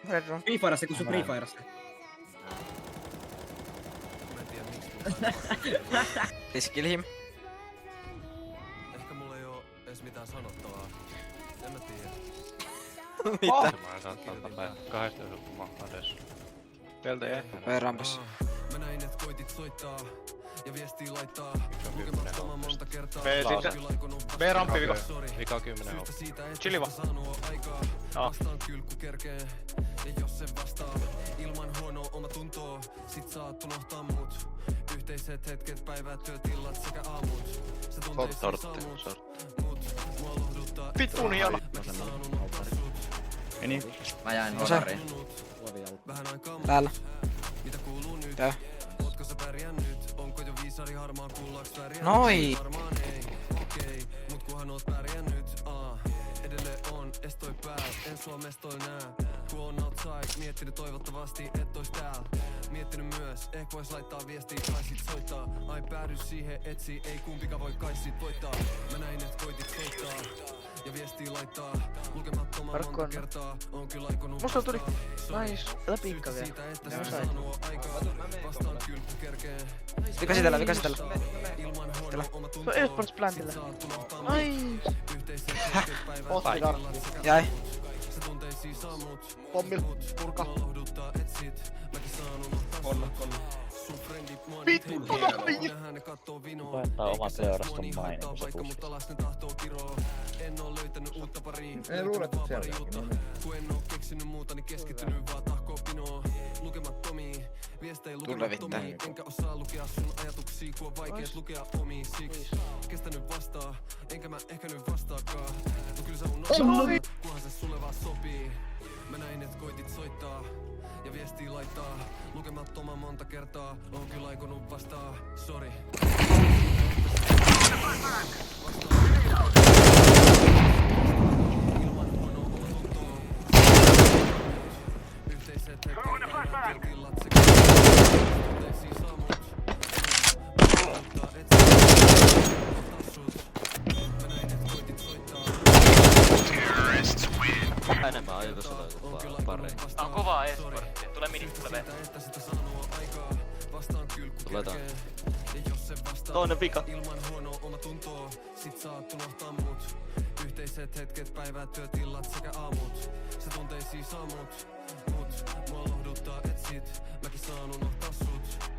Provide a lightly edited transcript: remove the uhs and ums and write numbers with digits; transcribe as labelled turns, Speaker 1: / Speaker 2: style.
Speaker 1: Red Room.
Speaker 2: Free Firesta, kun sun Free Firesta.
Speaker 3: Mä en tiedä miksi
Speaker 1: Please kill him.
Speaker 3: Ehkä mulla ei oo edes mitään sanottavaa. En mä tiedä.
Speaker 1: Mitä?
Speaker 4: Mä saattaa tapaa 2 yhdeltä edes. Teiltä jäi.
Speaker 1: Vai rampas.
Speaker 3: Mä näin et koitit soittaa ja viestiä laittaa. Lukemattoman monta kertaa.
Speaker 4: B sitten. B-rampi vika. Vika 10 on. Chili vaan.
Speaker 3: Vastaan kylkku kerkeen. Ja jos se vastaa ilman huonoa oma tuntoa, sit saat unohtaa mut. Yhteiset hetket, päivät, työtillat sekä aamut. Se tunteisiin saamut. Mut mua lohduttaa.
Speaker 4: Vittuun jala.
Speaker 5: Meni.
Speaker 6: Mä jäin
Speaker 1: Osa.
Speaker 6: hodariin.
Speaker 3: Vähän aikaa
Speaker 1: Täällä.
Speaker 3: mitä kuuluu nyt?
Speaker 1: Tää.
Speaker 3: Ootko sä pärjännyt? Onko jo viisari harmaan kullaaks värjännyt?
Speaker 1: Noi.
Speaker 3: Varmaan ei, okei, mut kunhan oot pärjännyt, edelleen on, estoi pääl, en sua mestoi nää. Kun on outside, miettinyt toivottavasti et ois tääl. Miettinyt myös, ehkä vois laittaa viestiä tai sit soittaa. Ai päädy siihen etsi, ei kumpikaan voi kai sit voittaa. Mä näin et koitit soittaa ja viestiä laittaa. Lukemattoman monta kertaa, on kyllä aikonut
Speaker 1: Musta tuli.
Speaker 3: vastaa.
Speaker 1: Nice. Läpiikka vielä.
Speaker 3: Siitä, että sä saanut aikaa, vastaan kylkky kerkeen.
Speaker 1: Vika sitellä, vika sitellä.
Speaker 3: Ilman huono oma
Speaker 7: Se on
Speaker 3: tuntoa.
Speaker 7: esports plantilla. Nice.
Speaker 3: Yhteiset hetket, päivät,
Speaker 5: Otti
Speaker 3: tillat
Speaker 5: darkki.
Speaker 3: sekä
Speaker 1: Jäi.
Speaker 3: se tunteisiin saamut.
Speaker 5: Pommil. Purka.
Speaker 3: Mua lohduttaa etsit, mäkin saan unohtaa sut. Sun frendit mua nyt
Speaker 5: Vittu,
Speaker 3: henkilöä. Nähdään ne kattoo vinoa.
Speaker 8: Laittaa oman
Speaker 3: Eikä se mua
Speaker 8: teuraston
Speaker 3: niin
Speaker 8: maine,
Speaker 3: haittaa
Speaker 8: kun se
Speaker 3: vaikka,
Speaker 8: pussis.
Speaker 3: mutta lasten tahtoo kiroo. En oo löytänyt uutta paria.
Speaker 5: Ei luule, että
Speaker 3: vaan
Speaker 5: sieltä
Speaker 3: pari uutta. Kun en oo keksinyt muuta, niin keskittynyt vaan tahkoo pinoa. Lukemattomia viestejä lukemattomia. Enkä osaa lukea sun ajatuksia, kun on vaikeet lukea omia. Siksi kestänyt vastaa, enkä mä ehkä nyt vastaakaan. No kyllä sä unohdat, kunhan se sulle vaan sopii. Mä näin et koitit soittaa ja viestiä laittaa. Lukemattoman monta kertaa, on kyllä aikonut vastaa. Sori. Ilman huonoa omatuntoa. Yhteiset hetket, päivät, tillat sekä tunteisiin saamut. Mutta et sä sut. Mä näin et koitit soittaa.
Speaker 6: Enemmän ajoitusta toivottaa parein.
Speaker 9: Tää on kovaa esporttia. Tulee midi, tulee V.
Speaker 6: Tulee tää.
Speaker 3: Toinen vika. Ilman huonoa omatuntoa, sit saat unohtaa mut. Yhteiset hetket, päivät, työtillat sekä aamut. Se tunteisiin saamut. Mut mua lohduttaa etsit, mäkin saan unohtaa sut.